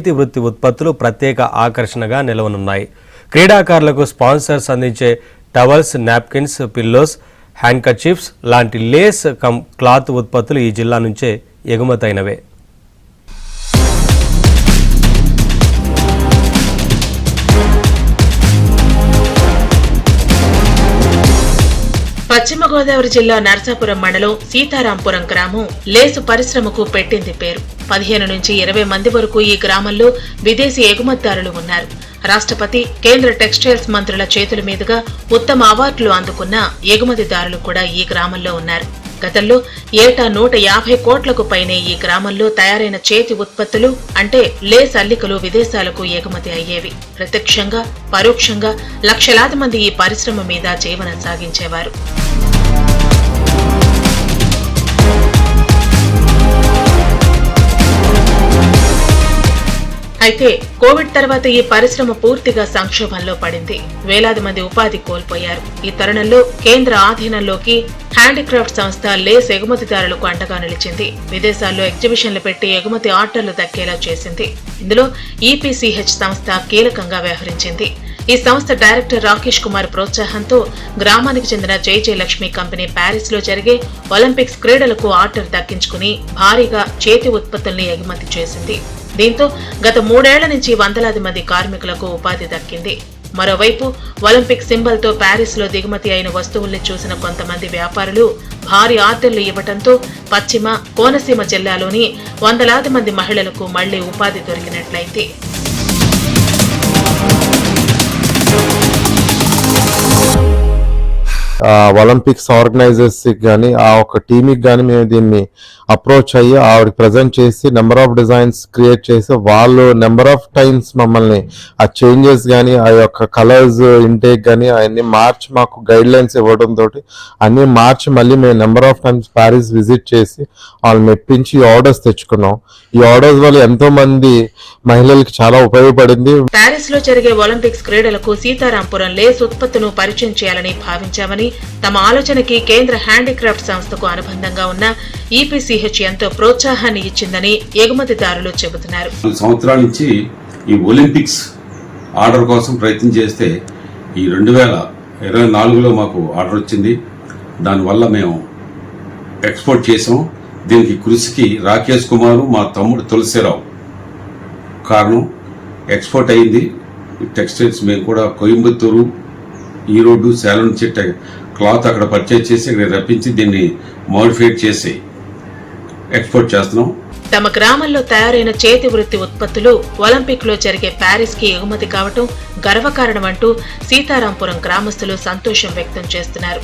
చేతి వృత్తి ఉత్పత్తులు ప్రత్యేక ఆకర్షణగా నిలవనున్నాయి. క్రీడాకారులకు స్పాన్సర్స్ అందించే టవల్స్, నాప్కిన్స్, పిల్లోస్, హ్యాండ్కర్చీఫ్స్ లాంటి లేస్ క్లాత్ ఉత్పత్తులు ఈ జిల్లా నుంచే ఎగుమతైనవే. పశ్చిమ గోదావరి జిల్లా నర్సాపురం మండలం సీతారాంపురం గ్రామం లేసు పరిశ్రమకు పెట్టింది పేరు. 15 నుంచి 20 మంది వరకు ఈ గ్రామంలో విదేశీ ఎగుమతిదారులు ఉన్నారు. రాష్ట్రపతి, కేంద్ర టెక్స్టైల్స్ మంత్రుల చేతుల మీదుగా ఉత్తమ అవార్డులు అందుకున్న ఎగుమతిదారులు కూడా ఈ గ్రామంలో ఉన్నారు. గతంలో ఏటా 150 కోట్లకు పైనే ఈ గ్రామంలో తయారైన చేతి ఉత్పత్తులు అంటే లేస్ అల్లికలు విదేశాలకు ఎగుమతి అయ్యేవి. ప్రత్యక్షంగా, పరోక్షంగా లక్షలాది మంది ఈ పరిశ్రమ మీద జీవనం సాగించేవారు. అయితే కోవిడ్ తర్వాత ఈ పరిశ్రమ పూర్తిగా సంక్షోభంలో పడింది. వేలాది మంది ఉపాధి కోల్పోయారు. ఈ తరుణంలో కేంద్ర ఆధీనంలోకి హ్యాండీక్రాఫ్ట్ సంస్థ లేస్ ఎగుమతిదారులకు అండగా నిలిచింది. విదేశాల్లో ఎగ్జిబిషన్లు పెట్టి ఎగుమతి ఆర్డర్లు దక్కేలా చేసింది. ఇందులో ఈపీసీహెచ్ సంస్థ కీలకంగా వ్యవహరించింది. ఈ సంస్థ డైరెక్టర్ రాకేష్ కుమార్ ప్రోత్సాహంతో గ్రామానికి చెందిన జయలక్ష్మి కంపెనీ ప్యారిస్ లో జరిగే ఒలింపిక్స్ క్రీడలకు ఆర్డర్ దక్కించుకుని భారీగా చేతి ఉత్పత్తుల్ని ఎగుమతి చేసింది. దీంతో గత 3 ఏళ్ల నుంచి వందలాది మంది కార్మికులకు ఉపాధి దక్కింది. మరోవైపు ఒలింపిక్ సింబల్ తో ప్యారిస్ లో దిగుమతి అయిన వస్తువుల్ని చూసిన కొంతమంది వ్యాపారులు భారీ ఆర్డర్లు ఇవ్వడంతో పశ్చిమ, కోనసీమ జిల్లాలోని వందలాది మంది మహిళలకు మళ్లీ ఉపాధి దొరికినట్లయింది. ఒలింపిక్స్ ఆర్గనైజర్స్ కానీ ఆ ఒక టీమ్కి కానీ మేము దీన్ని అప్రోచ్ అయ్యి ఆవిడకి ప్రజెంట్ చేసి నెంబర్ ఆఫ్ డిజైన్స్ క్రియేట్ చేసి వాళ్ళు నెంబర్ ఆఫ్ టైమ్స్ మమ్మల్ని ఆ చేంజెస్ కానీ ఆ యొక్క కలర్స్ ఇంటేక్ కానీ అవన్నీ మార్చి మాకు గైడ్ లైన్స్ ఇవ్వడం తోటి అన్ని మార్చి మళ్ళీ మేము number of times Paris visit చేసి వాళ్ళు మెప్పించి ఆర్డర్స్ తెచ్చుకున్నాం. ఈ ఆర్డర్స్ వల్ల ఎంతో మంది మహిళలకు చాలా ఉపయోగపడింది. ప్యారిస్ లో జరిగే ఒలింపిక్స్ క్రీడలకు సీతారాంపురం లేస్ ఉత్పత్తును పరిచయం చేయాలని భావించామని, తమ ఆలోచనకి కేంద్ర హ్యాండీక్రాఫ్ట్ సంస్థకు అనుబంధంగా ఉన్న ఈపీసీహెచ్ ఎంతో ప్రోత్సాహాన్ని ఇచ్చిందని ఎగుమతిదారులు చెబుతున్నారు. సంవత్సరాల నుంచి ఈ ఒలింపిక్స్ ఆర్డర్ కోసం ప్రయత్నం చేస్తే ఈ 2024లో మాకు ఆర్డర్ వచ్చింది. దానివల్ల మేము ఎక్స్పోర్ట్ చేసాం. దీనికి కృషికి రాకేష్ కుమార్, మా తమ్ముడు తులసిరావు కారణం. ఎక్స్పోర్ట్ అయింది. టెక్స్టైల్స్ మేము కూడా కోయంబత్తూరు, ఈరోడ్, సేలం నుంచి క్లాత్ అక్కడ పర్చేజ్ చేసి ఇక్కడ రప్పించి దీన్ని మోడిఫైడ్ చేసి ఎక్స్పోర్ట్ చేస్తున్నాం. తమ గ్రామంలో తయారైన చేతి వృత్తి ఉత్పత్తులు ఒలింపిక్ లో జరిగే ప్యారిస్ కి ఎగుమతి కావటం గర్వకారణమంటూ సీతారాంపురం గ్రామస్తులు సంతోషం వ్యక్తం చేస్తున్నారు.